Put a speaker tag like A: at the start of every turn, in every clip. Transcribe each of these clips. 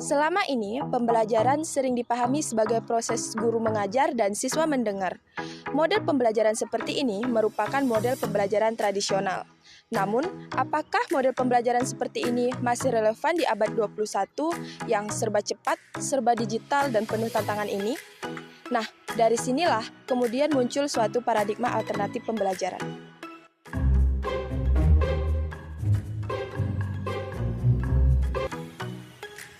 A: Selama ini, pembelajaran sering dipahami sebagai proses guru mengajar dan siswa mendengar. Model pembelajaran seperti ini merupakan model pembelajaran tradisional. Namun, apakah model pembelajaran seperti ini masih relevan di abad 21 yang serba cepat, serba digital, dan penuh tantangan ini? Nah, dari sinilah kemudian muncul suatu paradigma alternatif pembelajaran.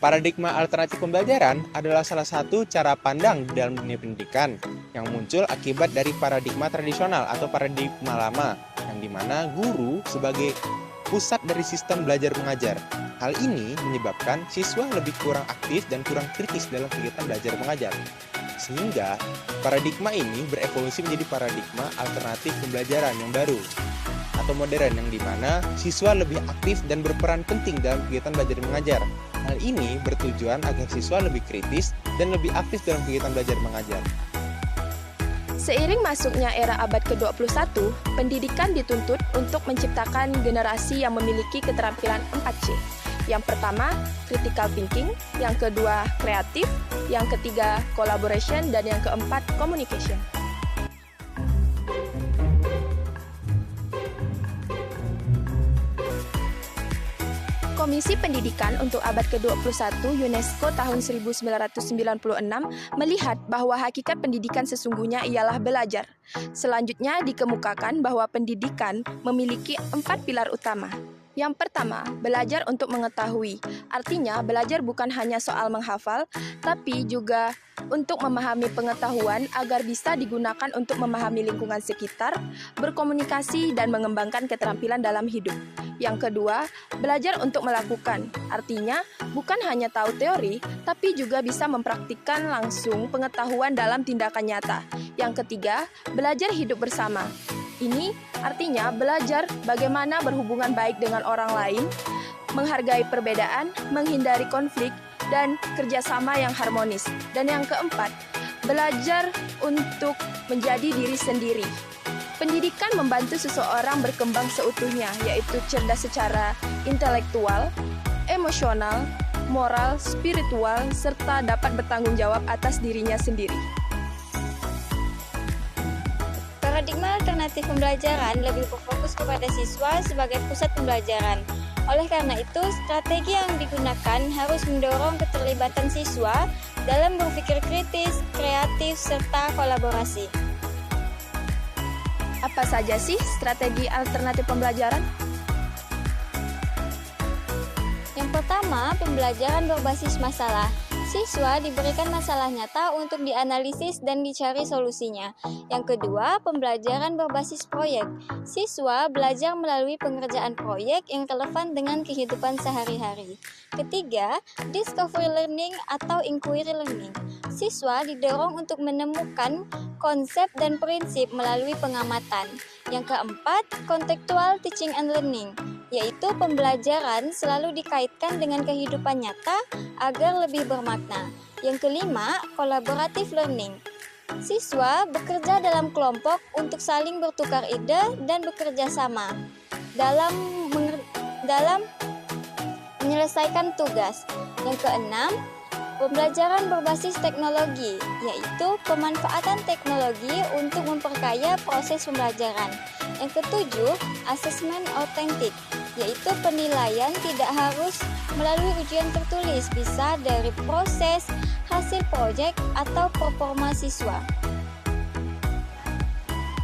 B: Paradigma alternatif pembelajaran adalah salah satu cara pandang dalam dunia pendidikan yang muncul akibat dari paradigma tradisional atau paradigma lama, yang dimana guru sebagai pusat dari sistem belajar mengajar. Hal ini menyebabkan siswa lebih kurang aktif dan kurang kritis dalam kegiatan belajar mengajar. Sehingga paradigma ini berevolusi menjadi paradigma alternatif pembelajaran yang baru atau modern, yang dimana siswa lebih aktif dan berperan penting dalam kegiatan belajar mengajar. Hal ini bertujuan agar siswa lebih kritis dan lebih aktif dalam kegiatan belajar mengajar.
A: Seiring masuknya era abad ke-21, pendidikan dituntut untuk menciptakan generasi yang memiliki keterampilan 4C. Yang pertama, critical thinking, yang kedua, kreatif, yang ketiga, collaboration, dan yang keempat, communication. Komisi Pendidikan untuk abad ke-21 UNESCO tahun 1996 melihat bahwa hakikat pendidikan sesungguhnya ialah belajar. Selanjutnya dikemukakan bahwa pendidikan memiliki 4 pilar utama. Yang pertama, belajar untuk mengetahui. Artinya, belajar bukan hanya soal menghafal, tapi juga untuk memahami pengetahuan agar bisa digunakan untuk memahami lingkungan sekitar, berkomunikasi, dan mengembangkan keterampilan dalam hidup. Yang kedua, belajar untuk melakukan. Artinya, bukan hanya tahu teori, tapi juga bisa mempraktikkan langsung pengetahuan dalam tindakan nyata. Yang ketiga, belajar hidup bersama. Ini artinya belajar bagaimana berhubungan baik dengan orang lain, menghargai perbedaan, menghindari konflik, dan kerjasama yang harmonis. Dan yang keempat, belajar untuk menjadi diri sendiri. Pendidikan membantu seseorang berkembang seutuhnya, yaitu cerdas secara intelektual, emosional, moral, spiritual, serta dapat bertanggung jawab atas dirinya sendiri.
C: Paradigma alternatif pembelajaran lebih berfokus kepada siswa sebagai pusat pembelajaran. Oleh karena itu, strategi yang digunakan harus mendorong keterlibatan siswa dalam berpikir kritis, kreatif, serta kolaborasi.
A: Apa saja sih strategi alternatif pembelajaran?
C: Yang pertama, pembelajaran berbasis masalah. Siswa diberikan masalah nyata untuk dianalisis dan dicari solusinya. Yang kedua, pembelajaran berbasis proyek. Siswa belajar melalui pengerjaan proyek yang relevan dengan kehidupan sehari-hari. Ketiga, discovery learning atau inquiry learning. Siswa didorong untuk menemukan konsep dan prinsip melalui pengamatan. Yang keempat, contextual teaching and learning, yaitu pembelajaran selalu dikaitkan dengan kehidupan nyata agar lebih bermakna. Yang kelima, collaborative learning. Siswa bekerja dalam kelompok untuk saling bertukar ide dan bekerja sama dalam menyelesaikan tugas. Yang keenam, pembelajaran berbasis teknologi, yaitu pemanfaatan teknologi untuk memperkaya proses pembelajaran. Yang ketujuh, assessment authentic, yaitu penilaian tidak harus melalui ujian tertulis, bisa dari proses, hasil proyek, atau performa siswa.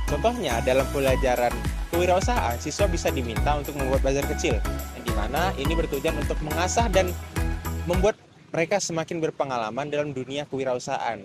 B: Contohnya, dalam pelajaran kewirausahaan, siswa bisa diminta untuk membuat bazar kecil, yang dimana ini bertujuan untuk mengasah dan membuat mereka semakin berpengalaman dalam dunia kewirausahaan.